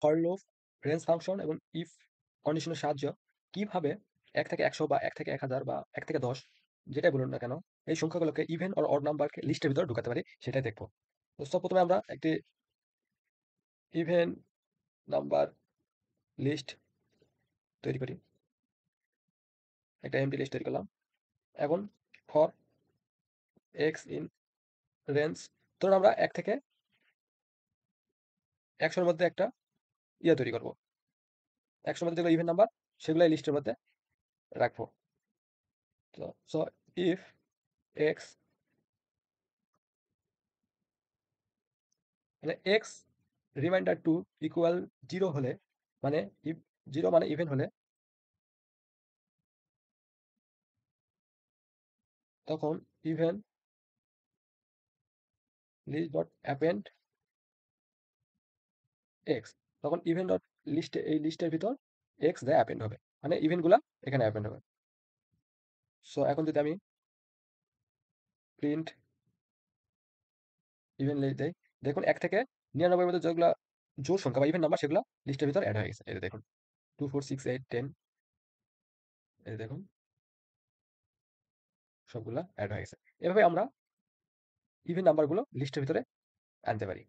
For loop, range function এবং if কন্ডিশনের সাহায্য কিভাবে ১ থেকে ১০০ বা ১ থেকে ১০০০ বা ১ থেকে ১০ যেটাই বলুন না কেন, এই সংখ্যাগুলোকে ইভেন অর অড নাম্বারকে লিস্টের ভিতরে ঢুকাতে পারি সেটাই দেখব। তো প্রথমে আমরা একটি ইভেন নাম্বার লিস্ট তৈরি করি। একটা এমটি লিস্ট তৈরি করলাম। এখন ফর এক্স ইন রেঞ্জ, ধরুন আমরা ১ থেকে ১০০ এর মধ্যে একটা তৈরি করব। ১০০ এর মধ্যে যেগুলো ইভেন নাম্বার সেগুলো এই লিস্টের মধ্যে রাখবো। সো ইফ এক্স, মানে এক্স রিমাইন্ডার টু ইকুয়াল 0 হলে, মানে ইফ 0 মানে ইভেন হলে, তখন even list dot append X, তখন ইভেন ডট লিস্টে, এই লিস্টের ভিতর এক্স দেয় অ্যাপেন্ড হবে, মানে ইভেন্টগুলা এখানে অ্যাপেন্ড হবে। সো এখন যদি আমি প্রিন্ট ইভেন লিস্ট দেই, দেখুন ১ থেকে ৯৯ এর মধ্যে যেগুলা জোড় সংখ্যা বা ইভেন নাম্বার সেগুলা লিস্টের ভিতর অ্যাড হয়ে গেছে। এই যে দেখুন 2 4 6 8 10, এই যে দেখুন সবগুলা অ্যাড হয়ে গেছে। এভাবে আমরা ইভেন নাম্বারগুলো লিস্টের ভিতরে আনতে পারি।